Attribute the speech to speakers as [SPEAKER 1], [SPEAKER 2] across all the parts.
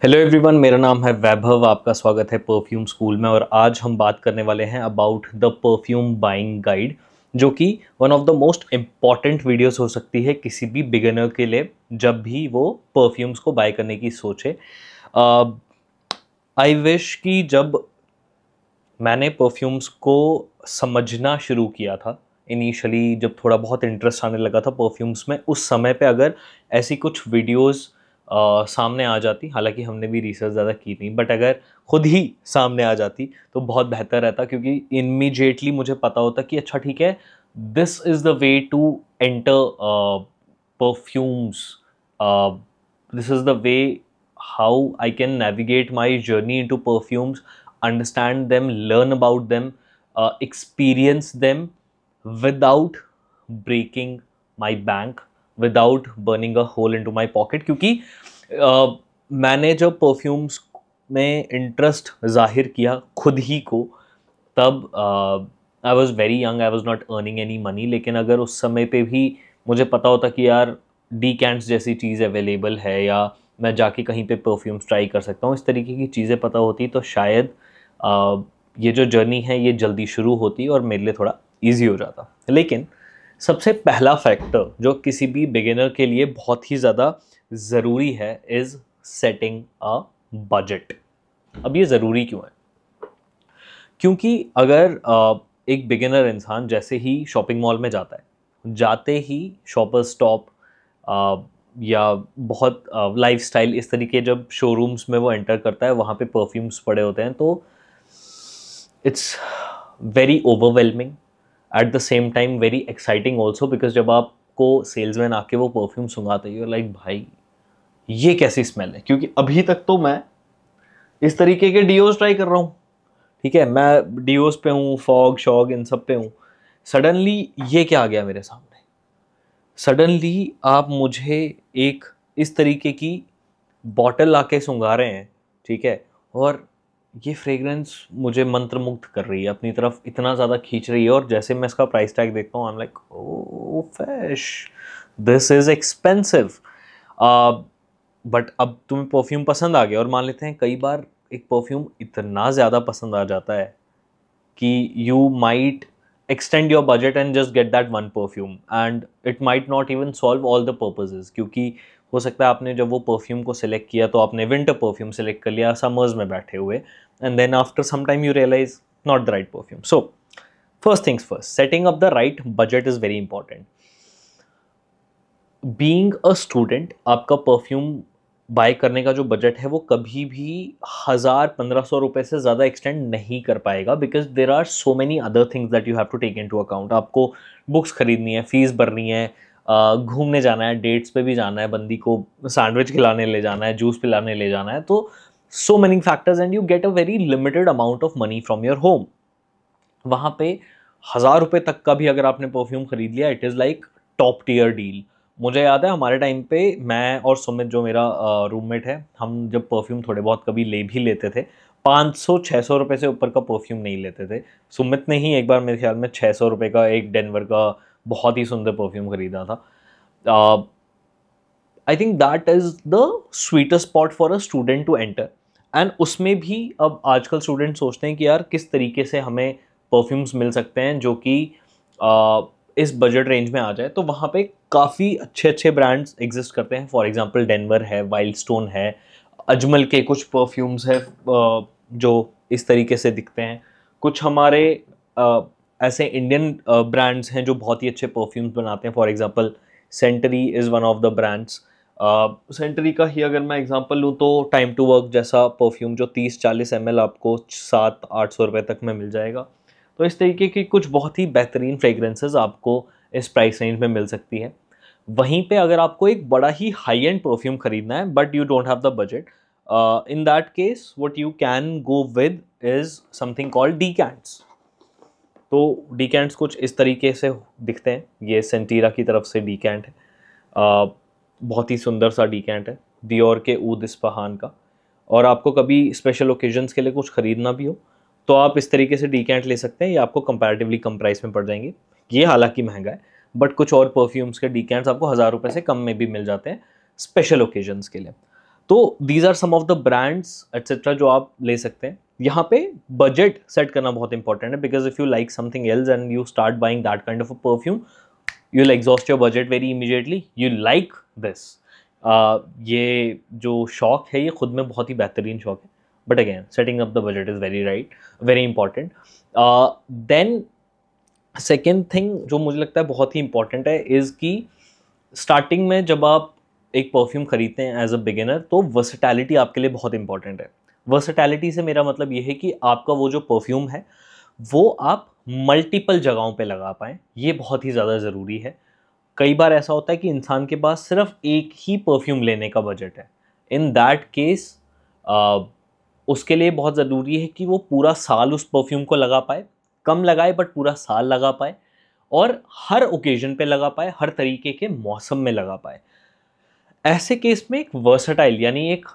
[SPEAKER 1] Hello everyone, मेरा नाम है वैभव। आपका स्वागत है परफ्यूम स्कूल में। और आज हम बात करने वाले हैं about the perfume buying guide, जो कि one of the most important videos हो सकती है किसी भी बिगिनर के लिए जब भी वो परफ्यूम्स को बाय करने की सोचे। आई विश कि जब मैंने परफ्यूम्स को समझना शुरू किया था, इनिशियली जब थोड़ा बहुत इंटरेस्ट आने लगा था परफ्यूम्स में, उस समय पे अगर ऐसी कुछ वीडियोस सामने आ जाती, हालांकि हमने भी रिसर्च ज़्यादा की नहीं, बट अगर खुद ही सामने आ जाती तो बहुत बेहतर रहता, क्योंकि इमीडिएटली मुझे पता होता कि अच्छा ठीक है, this is the way to enter perfumes, this is the way how I can navigate my journey into perfumes, understand them, learn about them, experience them without breaking my bank, without burning a hole into my pocket. क्योंकि मैंने जब perfumes में interest जाहिर किया खुद ही को, तब I was very young, I was not earning any money. लेकिन अगर उस समय पे भी मुझे पता होता कि यार डीकैंट्स जैसी चीज़ अवेलेबल है, या मैं जाके कहीं पे परफ्यूम्स ट्राई कर सकता हूँ, इस तरीके की चीज़ें पता होती, तो शायद ये जो जर्नी है ये जल्दी शुरू होती और मेरे लिए थोड़ा ईजी हो जाता। लेकिन सबसे पहला फैक्टर जो किसी भी बिगिनर के लिए बहुत ही ज़्यादा ज़रूरी है इज़ सेटिंग अ बजट। अब ये ज़रूरी क्यों है? क्योंकि अगर एक बिगिनर इंसान जैसे ही शॉपिंग मॉल में जाता है, जाते ही शॉपर स्टॉप या बहुत लाइफस्टाइल इस तरीके जब शोरूम्स में वो एंटर करता है, वहाँ पे परफ्यूम्स पड़े होते हैं, तो it's very overwhelming, eight the same time very exciting also, because जब आपको सेल्समैन आके वो परफ्यूम सुंघाते ही लाइक भाई ये कैसी स्मेल है। क्योंकि अभी तक तो मैं इस तरीके के डीओज ट्राई कर रहा हूँ, ठीक है, मैं डीओज पे हूँ, फॉग शॉग इन सब पे हूँ, सडनली ये क्या आ गया मेरे सामने। सडनली आप मुझे एक इस तरीके की बॉटल आके सुंघा रहे हैं, ठीक है, और ये फ्रेग्रेंस मुझे मंत्रमुग्ध कर रही है, अपनी तरफ इतना ज़्यादा खींच रही है, और जैसे मैं इसका प्राइस टैग देखता हूँ आई एम लाइक ओ फैश, दिस इज़ एक्सपेंसिव। बट अब तुम्हें परफ्यूम पसंद आ गया, और मान लेते हैं कई बार एक परफ्यूम इतना ज़्यादा पसंद आ जाता है कि you might extend your budget and just get that one perfume, and it might not even solve all the purposes। क्योंकि हो सकता है आपने जब वो परफ्यूम को सिलेक्ट किया तो आपने विंटर परफ्यूम सिलेक्ट कर लिया समर्स में बैठे हुए, and then after some time you realise not the right perfume. So first things first, setting up the right budget is very important. Being a student, आपका perfume buy करने का जो budget है वो कभी भी 1000-1500 रुपये से ज़्यादा एक्सटेंड नहीं कर पाएगा, because there are so many other things that you have to take into account. आपको बुक्स खरीदनी है, फीस भरनी है, घूमने जाना है, डेट्स पे भी जाना है, बंदी को सैंडविच खिलाने ले जाना है, जूस पिलाने ले जाना है, तो so many factors and you get a very limited amount of money from your home. वहाँ पे 1000 रुपये तक का भी अगर आपने परफ्यूम खरीद लिया, it is like top tier deal. मुझे याद है हमारे टाइम पे मैं और सुमित जो मेरा रूममेट है, हम जब परफ्यूम थोड़े बहुत कभी ले भी लेते थे, 500-600 रुपये से ऊपर का परफ्यूम नहीं लेते थे। सुमित ने ही एक बार मेरे ख्याल में 600 रुपये का एक डेनवर का बहुत ही सुंदर परफ्यूम खरीदा था। I think that is the sweetest spot for a student to enter. And उसमें भी अब आजकल स्टूडेंट सोचते हैं कि यार किस तरीके से हमें परफ्यूम्स मिल सकते हैं जो कि इस बजट रेंज में आ जाए, तो वहाँ पे काफ़ी अच्छे अच्छे ब्रांड्स एग्जिस्ट करते हैं। फॉर एग्जांपल डेनवर है, वाइल्ड स्टोन है, अजमल के कुछ परफ्यूम्स है जो इस तरीके से दिखते हैं। कुछ हमारे ऐसे इंडियन ब्रांड्स हैं जो बहुत ही अच्छे परफ्यूम्स बनाते हैं। For example sanitary is one of the brands. Sanitary का ही अगर मैं एग्जांपल लूँ तो टाइम टू वर्क जैसा परफ्यूम जो 30-40 ml आपको 700-800 रुपये तक में मिल जाएगा। तो इस तरीके की कुछ बहुत ही बेहतरीन फ्रेगरेंसेस आपको इस प्राइस रेंज में मिल सकती है। वहीं पे अगर आपको एक बड़ा ही हाई एंड परफ्यूम खरीदना है but you don't have the budget, in that case what you can go with is something called decants. तो डीकैंट्स कुछ इस तरीके से दिखते हैं। ये सेंटीरा की तरफ से डीकैंट है, बहुत ही सुंदर सा डीकैंट है, दियोर के ऊद इस्पाहान का। और आपको कभी स्पेशल ओकेजन्स के लिए कुछ ख़रीदना भी हो तो आप इस तरीके से डीकैंट ले सकते हैं, ये आपको कंपैरेटिवली कम प्राइस में पड़ जाएंगे। ये हालांकि महंगा है, बट कुछ और परफ्यूम्स के डीकैंट्स आपको 1000 रुपये से कम में भी मिल जाते हैं स्पेशल ओकेजन्स के लिए। तो these are some of the brands etcetera जो आप ले सकते हैं। यहाँ पे बजट सेट करना बहुत इंपॉर्टेंट है, because if you like something else and you start buying that kind of a perfume, you will exhaust your budget very immediately. You like this, ये जो शौक है ये खुद में बहुत ही बेहतरीन शौक है, but again setting up the budget is very right, very important. Then second thing जो मुझे लगता है बहुत ही इंपॉर्टेंट है इज़ कि स्टार्टिंग में जब आप एक परफ्यूम खरीदते हैं एज अ बिगिनर, तो वर्सेटैलिटी आपके लिए बहुत इंपॉर्टेंट है। वर्सेटैलिटी से मेरा मतलब ये है कि आपका वो जो परफ्यूम है वो आप मल्टीपल जगहों पे लगा पाएँ, ये बहुत ही ज़्यादा ज़रूरी है। कई बार ऐसा होता है कि इंसान के पास सिर्फ एक ही परफ्यूम लेने का बजट है। इन दैट केस उसके लिए बहुत ज़रूरी है कि वो पूरा साल उस परफ्यूम को लगा पाए, कम लगाए बट पूरा साल लगा पाए, और हर ओकेजन पे लगा पाए, हर तरीके के मौसम में लगा पाए। ऐसे केस में एक वर्सेटाइल यानी एक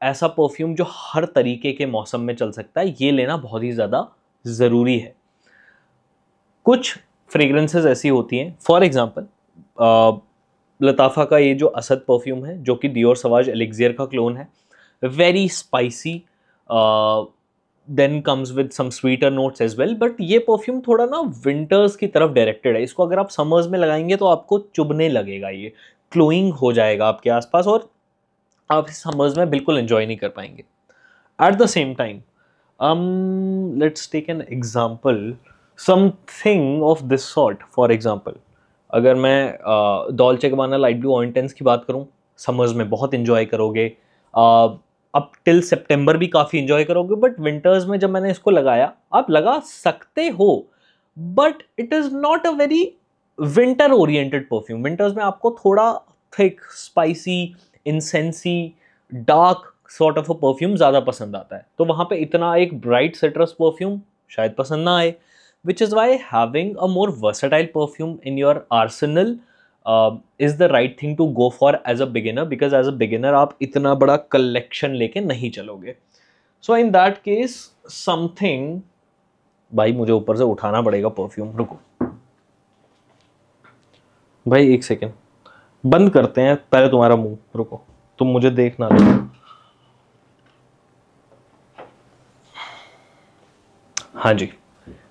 [SPEAKER 1] ऐसा परफ्यूम जो हर तरीके के मौसम में चल सकता है, ये लेना बहुत ही ज़्यादा ज़रूरी है। कुछ फ्रेग्रेंसेस ऐसी होती हैं, फॉर एग्जांपल लताफ़ा का ये जो असद परफ्यूम है जो कि डियोर सवाज एलिक्सियर का क्लोन है, very spicy, then comes with some sweeter notes as well, but ये परफ्यूम थोड़ा ना विंटर्स की तरफ डायरेक्टेड है। इसको अगर आप समर्स में लगाएंगे तो आपको चुभने लगेगा, ये क्लोइंग हो जाएगा आपके आसपास और आप इस समर्स में बिल्कुल एंजॉय नहीं कर पाएंगे। At the same time let's take an example, something of this sort. For example अगर मैं Dolce Gabbana light blue eau intense की बात करूँ, समर्स में बहुत इन्जॉय करोगे, अप टिल सितंबर भी काफ़ी इन्जॉय करोगे, बट विंटर्स में जब मैंने इसको लगाया, आप लगा सकते हो but it is not a very winter oriented perfume. Winters में आपको थोड़ा thick, spicy, incensy, dark sort of a perfume ज़्यादा पसंद आता है, तो वहाँ पे इतना एक ब्राइट सिट्रस परफ्यूम शायद पसंद ना आए, which is why having a more versatile perfume in your arsenal is the right thing to go for as a beginner, because as a beginner आप इतना बड़ा collection लेके नहीं चलोगे। So in that case something, भाई मुझे ऊपर से उठाना पड़ेगा परफ्यूम, रुको भाई एक सेकेंड, बंद करते हैं पहले तुम्हारा मुंह, रुको तुम मुझे देख ना लो। हाँ जी,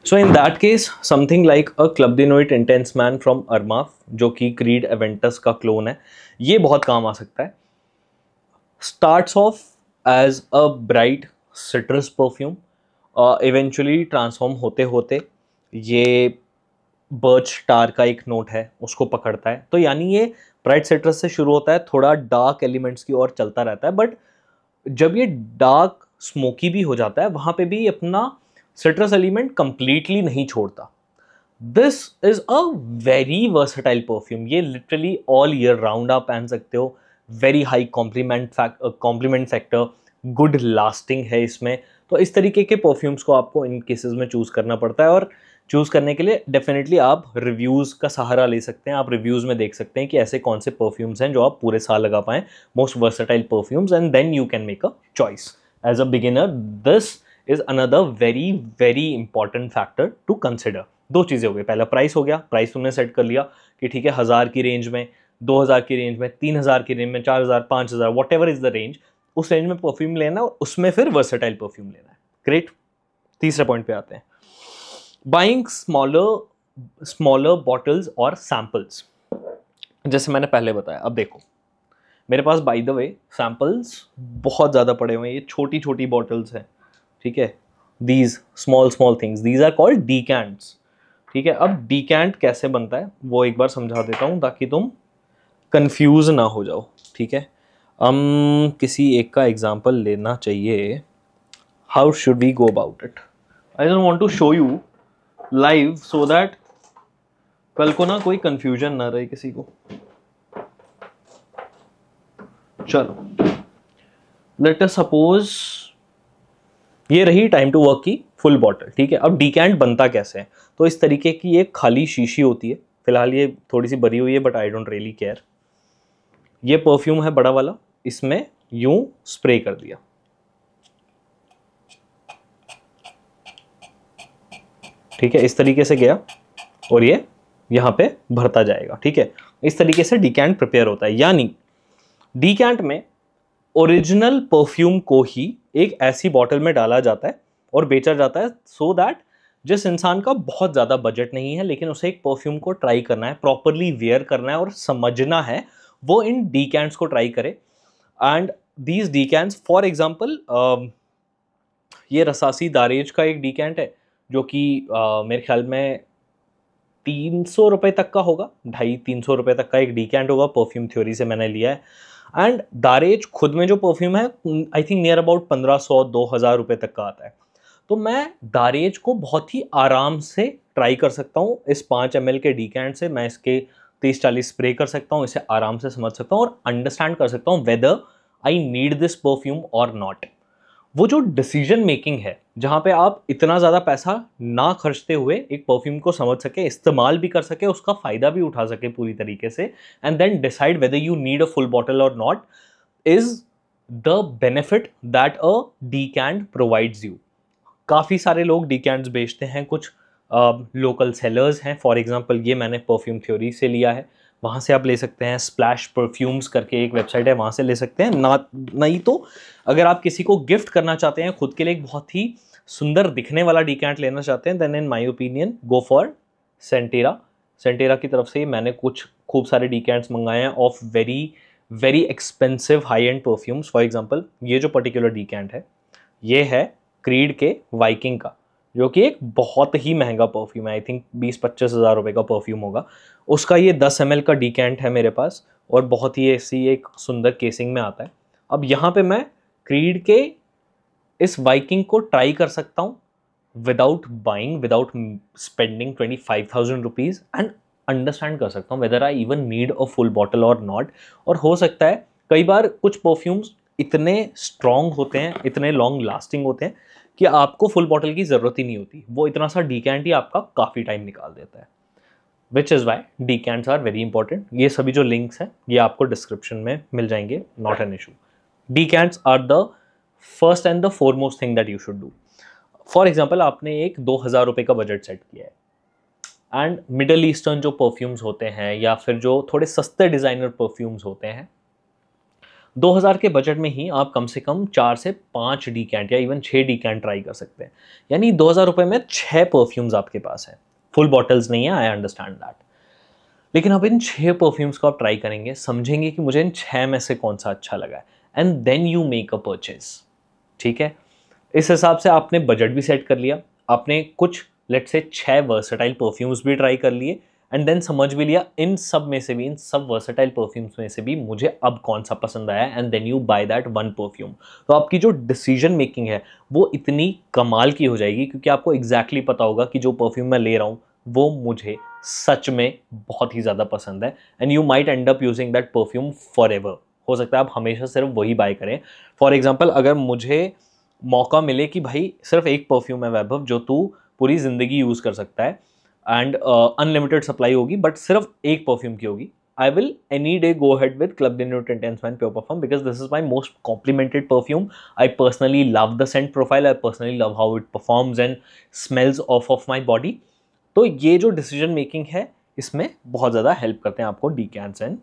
[SPEAKER 1] so in that case something like a Club de Nuit Intense Man from Armaf, जो कि क्रीड एवेंटस का क्लोन है, ये बहुत काम आ सकता है। Starts off as a bright citrus perfume, eventually transform होते होते ये बर्च टार का एक नोट है उसको पकड़ता है, तो यानी ये ब्राइट सिट्रस से शुरू होता है, थोड़ा डार्क एलिमेंट्स की ओर चलता रहता है, बट जब ये डार्क स्मोकी भी हो जाता है वहाँ पे भी अपना सिट्रस एलिमेंट कंप्लीटली नहीं छोड़ता। This is a very versatile perfume, ये लिटरली ऑल ईयर राउंड आप पहन सकते हो। Very high compliment factor, good lasting है इसमें। तो इस तरीके के परफ्यूम्स को आपको इन केसेस में चूज़ करना पड़ता है, और चूज़ करने के लिए डेफिनेटली आप रिव्यूज़ का सहारा ले सकते हैं। आप रिव्यूज़ में देख सकते हैं कि ऐसे कौन से परफ्यूम्स हैं जो आप पूरे साल लगा पाएँ, most versatile perfumes, and then you can make a choice. As a beginner this is another very very important factor to consider. दो चीज़ें हो गई, पहला प्राइस हो गया, प्राइस तुमने सेट कर लिया कि ठीक है 1000 की रेंज में, 2000 की रेंज में, 3000 की रेंज में, 4000, 5000, what ever is the range, उस रेंज में परफ्यूम लेना और उसमें फिर वर्सेटाइल परफ्यूम लेना है। ग्रेट, तीसरे पॉइंट पे आते हैं, बाइंग स्मॉलर बॉटल्स और सैम्पल्स। जैसे मैंने पहले बताया, अब देखो मेरे पास बाय द वे सैम्पल्स बहुत ज़्यादा पड़े हुए हैं, ये छोटी छोटी बॉटल्स हैं, ठीक है, these small things, these are called decants, ठीक है। अब डीकैंट कैसे बनता है वो एक बार समझा देता हूँ ताकि तुम कंफ्यूज ना हो जाओ, ठीक है। किसी एक का एग्जाम्पल लेना चाहिए, how should we go about it, I don't want to show you live so that कल को ना कोई कंफ्यूजन ना रहे किसी को। चलो लेट अस सपोज ये रही टाइम टू वर्क की फुल बॉटल, ठीक है। अब डीकैंट बनता कैसे है, तो इस तरीके की एक खाली शीशी होती है, फिलहाल ये थोड़ी सी भरी हुई है but I don't really care. ये परफ्यूम है बड़ा वाला, इसमें यूं स्प्रे कर दिया, ठीक है, इस तरीके से गया और ये यहाँ पे भरता जाएगा, ठीक है। इस तरीके से डीकैंट प्रिपेयर होता है, यानी डीकैंट में ओरिजिनल परफ्यूम को ही एक ऐसी बॉटल में डाला जाता है और बेचा जाता है, सो दैट जिस इंसान का बहुत ज़्यादा बजट नहीं है लेकिन उसे एक परफ्यूम को ट्राई करना है, प्रॉपरली वेयर करना है और समझना है, वो इन डीकैंट्स को ट्राई करे। एंड दीज डीकैंट्स, फॉर एग्जाम्पल, ये रसासी दारेज का एक डीकैंट है जो कि मेरे ख्याल में 300 रुपये तक का होगा, 250-300 रुपये तक का एक डीकैंट होगा, परफ्यूम थ्योरी से मैंने लिया है। एंड दारेज खुद में जो परफ्यूम है आई थिंक नियर अबाउट 1500-2000 रुपये तक का आता है। तो मैं दारेज को बहुत ही आराम से ट्राई कर सकता हूँ। इस 5 ml के डीकैंट से मैं इसके 30-40 स्प्रे कर सकता हूँ, इसे आराम से समझ सकता हूँ और अंडरस्टैंड कर सकता हूँ whether I need this perfume और नॉट। वो जो डिसीजन मेकिंग है, जहाँ पे आप इतना ज़्यादा पैसा ना खर्चते हुए एक परफ्यूम को समझ सके, इस्तेमाल भी कर सके, उसका फ़ायदा भी उठा सके पूरी तरीके से, and then decide whether you need a full bottle और not, is the benefit that a decant provides you. काफ़ी सारे लोग डीकैंट्स बेचते हैं, कुछ लोकल सेलर्स हैं। फॉर एग्जांपल ये मैंने परफ्यूम थ्योरी से लिया है, वहाँ से आप ले सकते हैं। स्प्लैश परफ्यूम्स करके एक वेबसाइट है, वहाँ से ले सकते हैं। ना नहीं तो अगर आप किसी को गिफ्ट करना चाहते हैं, खुद के लिए एक बहुत ही सुंदर दिखने वाला डीकैंट लेना चाहते हैं, then in my opinion go for Scentera. Scentera की तरफ से मैंने कुछ खूब सारे डीकैंट्स मंगाए हैं of very very expensive high and perfumes. For example ये जो पर्टिकुलर डीकैंट है, ये है क्रीड के वाइकिंग का, जो कि एक बहुत ही महंगा परफ्यूम है। आई थिंक 20-25 हज़ार रुपये का परफ्यूम होगा। उसका ये 10 ml का डीकैंट है मेरे पास और बहुत ही ऐसी एक सुंदर केसिंग में आता है। अब यहाँ पे मैं क्रीड के इस वाइकिंग को ट्राई कर सकता हूँ without buying, without spending 25,000 rupees, and understand कर सकता हूँ whether I even need a full bottle और नॉट। और हो सकता है कई बार कुछ परफ्यूम्स इतने स्ट्रॉन्ग होते हैं, इतने लॉन्ग लास्टिंग होते हैं कि आपको फुल बॉटल की ज़रूरत ही नहीं होती, वो इतना सा डीकैंट ही आपका काफ़ी टाइम निकाल देता है। Which is why decants are very important. ये सभी जो लिंक्स हैं ये आपको डिस्क्रिप्शन में मिल जाएंगे, not an issue. Decants are the first and the foremost thing that you should do. For example आपने एक 2,000 रुपये का बजट सेट किया है एंड मिडल ईस्टर्न जो परफ्यूम्स होते हैं या फिर जो थोड़े सस्ते डिज़ाइनर परफ्यूम्स होते हैं, 2,000 के बजट में ही आप कम से कम 4 से 5 डीकैंट या इवन 6 डीकैंट ट्राई कर सकते हैं। यानी 2,000 रुपये में 6 परफ्यूम्स आपके पास है। फुल बॉटल्स नहीं है, आई अंडरस्टैंड दैट, लेकिन अब इन 6 परफ्यूम्स को आप ट्राई करेंगे, समझेंगे कि मुझे इन 6 में से कौन सा अच्छा लगा है, and then you make a purchase. ठीक है, इस हिसाब से आपने बजट भी सेट कर लिया, आपने कुछ लेट से 6 वर्सेटाइल परफ्यूम्स भी ट्राई कर लिए, एंड देन समझ भी लिया इन सब में से भी, इन सब वर्सेटाइल परफ्यूम्स में से भी मुझे अब कौन सा पसंद आया, and then you buy that one perfume. तो आपकी जो डिसीजन मेकिंग है वो इतनी कमाल की हो जाएगी, क्योंकि आपको एग्जैक्टली पता होगा कि जो परफ्यूम मैं ले रहा हूँ वो मुझे सच में बहुत ही ज़्यादा पसंद है, and you might and up using that perfume for ever. हो सकता है आप हमेशा सिर्फ वही बाय करें। फॉर एग्जाम्पल अगर मुझे मौका मिले कि भाई सिर्फ एक परफ्यूम है वैभव जो तू पूरी ज़िंदगी यूज़ कर सकता है, एंड अनलिमिटेड सप्लाई होगी बट सिर्फ एक परफ्यूम की होगी, I will any day go ahead with Club de Nuit Intense Man Pure Parfum because this is my most complimented perfume. I personally love the scent profile. I personally love how it performs and smells off of my body. तो ये जो decision making है इसमें बहुत ज़्यादा help करते हैं आपको decants and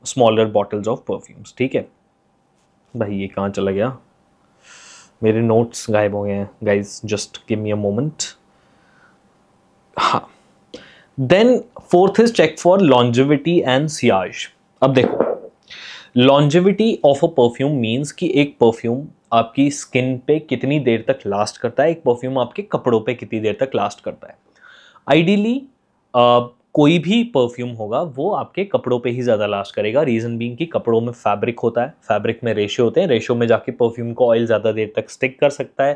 [SPEAKER 1] smaller bottles of perfumes. ठीक है भाई, ये कहाँ चला गया, मेरे नोट्स गायब हो गए हैं guys, just give me a moment. हाँ, then fourth is check for longevity and सियाज। अब देखो, longevity of a perfume means कि एक परफ्यूम आपकी स्किन पे कितनी देर तक लास्ट करता है, एक परफ्यूम आपके कपड़ों पे कितनी देर तक लास्ट करता है। आइडियली कोई भी परफ्यूम होगा वो आपके कपड़ों पे ही ज़्यादा लास्ट करेगा। रीज़न बीइंग कि कपड़ों में फैब्रिक होता है, फैब्रिक में रेशो होते हैं, रेशो में जाके परफ्यूम को ऑयल ज़्यादा देर तक स्टिक कर सकता है,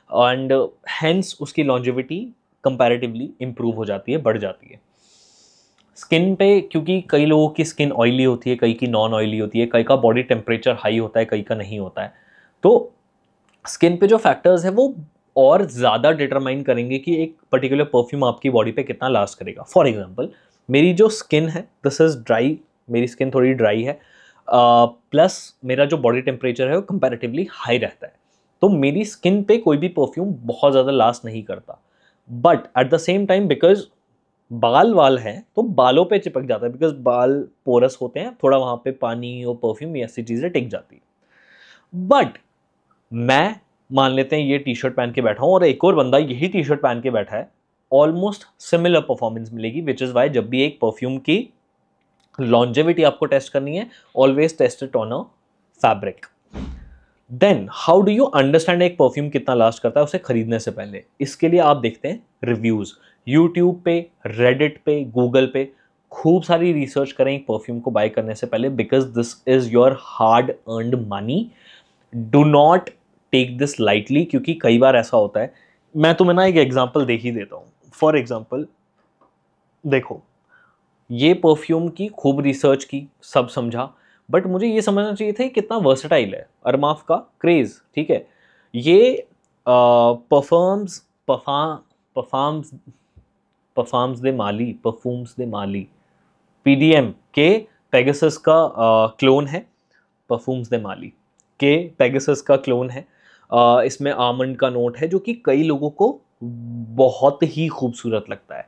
[SPEAKER 1] एंड हैंस उसकी लॉन्जिविटी कंपैरेटिवली इंप्रूव हो जाती है, बढ़ जाती है। स्किन पे, क्योंकि कई लोगों की स्किन ऑयली होती है, कई की नॉन ऑयली होती है, कई का बॉडी टेम्परेचर हाई होता है, कई का नहीं होता है, तो स्किन पे जो फैक्टर्स है वो और ज़्यादा डिटरमाइन करेंगे कि एक पर्टिकुलर परफ्यूम आपकी बॉडी पे कितना लास्ट करेगा। फॉर एग्जांपल मेरी जो स्किन है, दिस इज़ ड्राई, मेरी स्किन थोड़ी ड्राई है, प्लस मेरा जो बॉडी टेम्परेचर है वो कंपैरेटिवली हाई रहता है, तो मेरी स्किन पे कोई भी परफ्यूम बहुत ज़्यादा लास्ट नहीं करता। But at the same time because बाल वाल हैं तो बालों पे चिपक जाता है, बिकॉज बाल पोरस होते हैं, थोड़ा वहाँ पे पानी और परफ्यूम ये ऐसी चीज़ें टिक जाती है। बट मैं मान लेते हैं ये टी शर्ट पहन के बैठा हूँ और एक और बंदा यही टी शर्ट पहन के बैठा है, ऑलमोस्ट सिमिलर परफॉर्मेंस मिलेगी, विच इज़ वाई जब भी एक परफ्यूम की लॉन्जेविटी आपको टेस्ट करनी है, always test it on a fabric. Then how do you understand एक परफ्यूम कितना लास्ट करता है उसे खरीदने से पहले? इसके लिए आप देखते हैं रिव्यूज, यूट्यूब पे, रेडिट पे, गूगल पे, खूब सारी रिसर्च करें एक परफ्यूम को बाय करने से पहले, because this is your hard earned money. Do not take this lightly, क्योंकि कई बार ऐसा होता है, मैं तुम्हें ना एक एग्जाम्पल देख ही देता हूँ। फॉर एग्जाम्पल देखो, ये परफ्यूम की खूब रिसर्च की, सब समझा, बट मुझे ये समझना चाहिए था कि कितना वर्सेटाइल है। अरमाफ का क्रेज, ठीक है, ये परफॉर्म्स परफॉर्म्स परफ्यूम्स दे माली पीडीएम के पेगासस का क्लोन है। परफ्यूम्स दे माली के पेगासस का क्लोन है। इसमें आमंड का नोट है जो कि कई लोगों को बहुत ही खूबसूरत लगता है,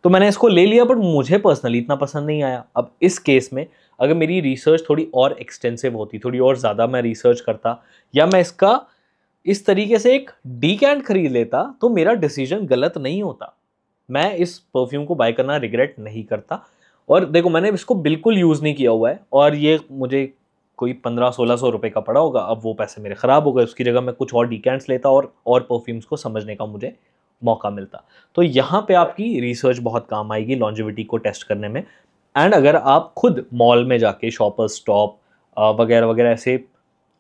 [SPEAKER 1] तो मैंने इसको ले लिया, बट मुझे पर्सनली इतना पसंद नहीं आया। अब इस केस में अगर मेरी रिसर्च थोड़ी और एक्सटेंसिव होती, थोड़ी और ज़्यादा मैं रिसर्च करता, या मैं इसका इस तरीके से एक डीकैंट खरीद लेता, तो मेरा डिसीजन गलत नहीं होता। मैं इस परफ्यूम को बाय करना रिग्रेट नहीं करता। और देखो, मैंने इसको बिल्कुल यूज़ नहीं किया हुआ है, और ये मुझे कोई 1500-1600 रुपये का पड़ा होगा। अब वो पैसे मेरे ख़राब हो गए, उसकी जगह मैं कुछ और डीकैंट्स लेता और परफ्यूम्स को समझने का मुझे मौका मिलता। तो यहाँ पे आपकी रिसर्च बहुत काम आएगी लॉन्जेविटी को टेस्ट करने में। एंड अगर आप खुद मॉल में जाके, शॉपर्स स्टॉप वगैरह वगैरह ऐसे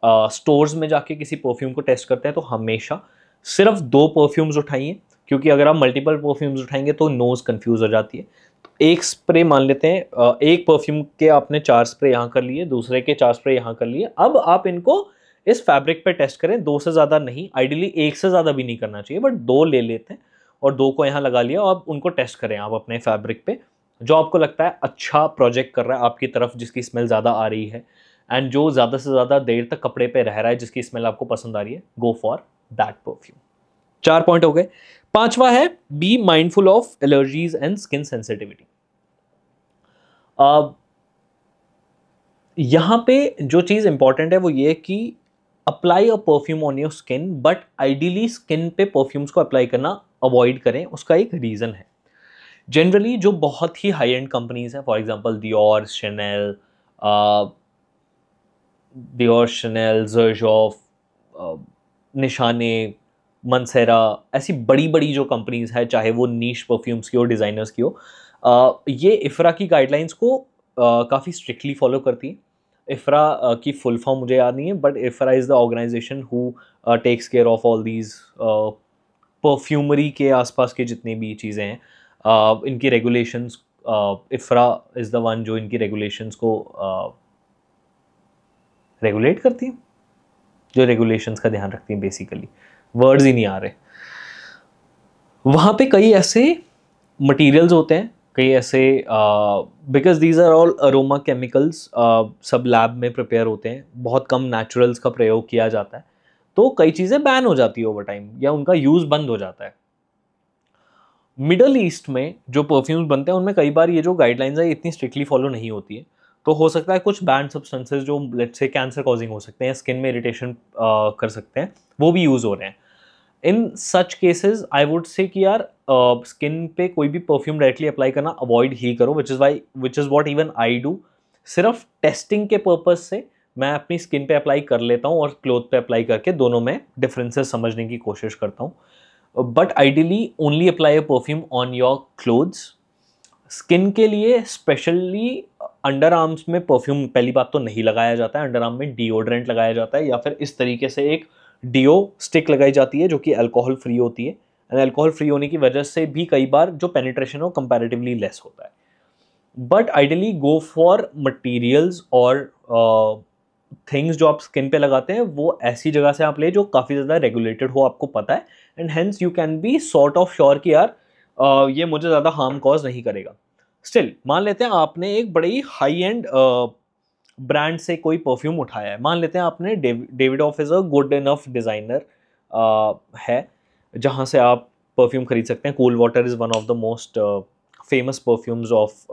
[SPEAKER 1] स्टोर्स में जाके किसी परफ्यूम को टेस्ट करते हैं, तो हमेशा सिर्फ 2 परफ्यूम्स उठाइए, क्योंकि अगर आप मल्टीपल परफ्यूम्स उठाएंगे तो नोज कंफ्यूज हो जाती है। तो एक स्प्रे मान लेते हैं, एक परफ्यूम के आपने 4 स्प्रे यहाँ कर लिए, दूसरे के 4 स्प्रे यहाँ कर लिए। अब आप इनको इस फैब्रिक पे टेस्ट करें, 2 से ज़्यादा नहीं, आइडियली 1 से ज़्यादा भी नहीं करना चाहिए, बट 2 ले लेते हैं और 2 को यहाँ लगा लिया, और उनको टेस्ट करें आप अपने फैब्रिक पे, जो आपको लगता है अच्छा प्रोजेक्ट कर रहा है आपकी तरफ, जिसकी स्मेल ज़्यादा आ रही है, एंड जो ज़्यादा से ज़्यादा देर तक कपड़े पे रह रहा है, जिसकी स्मेल आपको पसंद आ रही है, go for that perfume. 4 point हो गए। 5वां है be mindful of allergies and skin sensitivity. यहां पे जो चीज इंपॉर्टेंट है वो ये कि apply a perfume on your skin, but ideally skin पे परफ्यूम्स को अप्लाई करना अवॉइड करें। उसका एक रीजन है। जनरली जो बहुत ही हाई एंड कंपनीज हैं, फॉर एग्जांपल दियोर, शनेल, ज़र्जॉफ, निशाने, मनसेरा, ऐसी बड़ी बड़ी जो कंपनीज है, चाहे वो नीश परफ्यूम्स की हो, डिज़ाइनर्स की हो, ये इफ्रा की गाइडलाइंस को काफ़ी स्ट्रिक्टली फॉलो करती है। इफ्रा की फुल फॉर्म मुझे याद नहीं है, but IFRA is the organisation who takes care of all these perfumery के आसपास के जितनी भी चीज़ें हैं, इनकी regulations, IFRA is the one जो इनकी रेगुलेशंस को रेगुलेट करती है, जो रेगुलेशंस का ध्यान रखती है। बेसिकली वर्ड्स ही नहीं आ रहे। वहाँ पे कई ऐसे मटेरियल्स होते हैं, कई ऐसे, because these are all aroma chemicals, सब लैब में प्रिपेयर होते हैं, बहुत कम नेचुरल्स का प्रयोग किया जाता है, तो कई चीज़ें बैन हो जाती है ओवर टाइम, या उनका यूज़ बंद हो जाता है। मिडल ईस्ट में जो परफ्यूम्स बनते हैं उनमें कई बार ये जो गाइडलाइंस है इतनी स्ट्रिक्टली फॉलो नहीं होती है, तो हो सकता है कुछ बैंड सब्सटेंसेज जो लेट्स से कैंसर कॉजिंग हो सकते हैं, स्किन में इरिटेशन कर सकते हैं, वो भी यूज़ हो रहे हैं। इन such cases I would say कि यार स्किन पे कोई भी परफ्यूम डायरेक्टली अप्लाई करना अवॉइड ही करो, which is what even I do. सिर्फ टेस्टिंग के पर्पज से मैं अपनी स्किन पे अप्लाई कर लेता हूँ और क्लोथ पे अप्लाई करके दोनों में डिफरेंसेस समझने की कोशिश करता हूँ। But ideally only apply a perfume on your clothes. Skin के लिए स्पेशली अंडर आर्म्स में परफ्यूम पहली बात तो नहीं लगाया जाता है। अंडर आर्म में डिओड्रेंट लगाया जाता है, या फिर इस तरीके से एक डिओ स्टिक लगाई जाती है जो कि अल्कोहल फ्री होती है, एंड अल्कोहल फ्री होने की वजह से भी कई बार जो पेनिट्रेशन हो कंपैरेटिवली लेस होता है। But ideally go for materials और थिंग्स जो आप स्किन पे लगाते हैं वो ऐसी जगह से आप ले जो काफ़ी ज़्यादा रेगुलेटेड हो, आपको पता है, and hence you can be sort of sure कि यार ये मुझे ज़्यादा हार्म कॉज नहीं करेगा। स्टिल मान लेते हैं आपने एक बड़ी हाई एंड ब्रांड से कोई परफ्यूम उठाया है, मान लेते हैं आपने Davidoff is a good enough designer है जहाँ से आप परफ्यूम खरीद सकते हैं। Cool water is one of the most famous perfumes of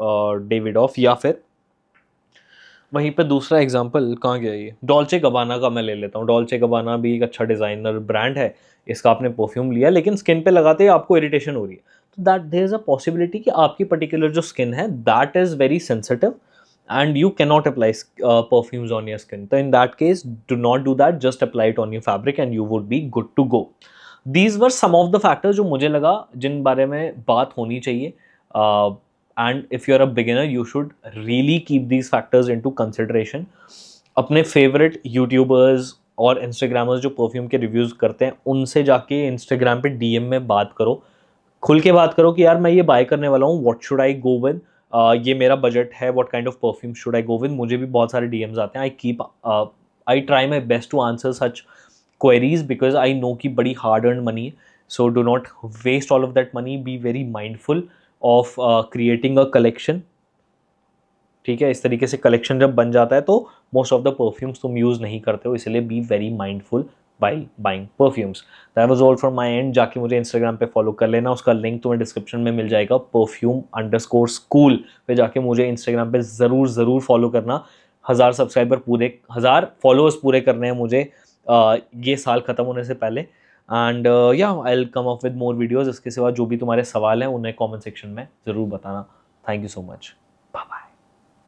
[SPEAKER 1] Davidoff, या फिर वहीं पे दूसरा एग्जांपल कहाँ गया, ये डॉल्चे गबाना का मैं ले लेता हूँ। डॉल्चे गबाना भी एक अच्छा डिज़ाइनर ब्रांड है, इसका आपने परफ्यूम लिया लेकिन स्किन पे लगाते ही आपको इरिटेशन हो रही है, तो that there is a possibility कि आपकी पर्टिकुलर जो स्किन है that is very sensitive and you cannot apply perfumes on your skin. So in that case, do not do that. Just apply it on your fabric and you would be good to go. These were some of the factors जो मुझे लगा जिन बारे में बात होनी चाहिए. And if you're a beginner, you should really keep these factors into consideration. अपने favorite YouTubers और Instagrammers जो परफ्यूम के रिव्यूज़ करते हैं उनसे जाके Instagram पे DM में बात करो, खुल के बात करो कि यार मैं ये बाय करने वाला हूँ, what should I go with, ये मेरा बजट है, what kind of perfume should I go with. मुझे भी बहुत सारे डीएम्स आते हैं, I try my best to answer such queries because I know कि बड़ी हार्ड अर्न मनी है, so do not waste all of that money, be very mindful of creating a collection. ठीक है, इस तरीके से कलेक्शन जब बन जाता है तो मोस्ट ऑफ द परफ्यूम्स तुम यूज़ नहीं करते हो, इसलिए B very mindful by buying perfumes. That was all from my and. जाके मुझे इंस्टाग्राम पे फॉलो कर लेना, उसका लिंक तुम्हें डिस्क्रिप्शन में मिल जाएगा, perfume_school पे जाके मुझे इंस्टाग्राम पे ज़रूर फॉलो करना। 1000 सब्सक्राइबर पूरे, 1000 फॉलोअर्स पूरे करने हैं मुझे ये साल ख़त्म होने से पहले। एंड या I will come up with more videos. इसके सिवा जो भी तुम्हारे सवाल हैं उन्हें कॉमेंट सेक्शन में ज़रूर बताना। Thank you so much.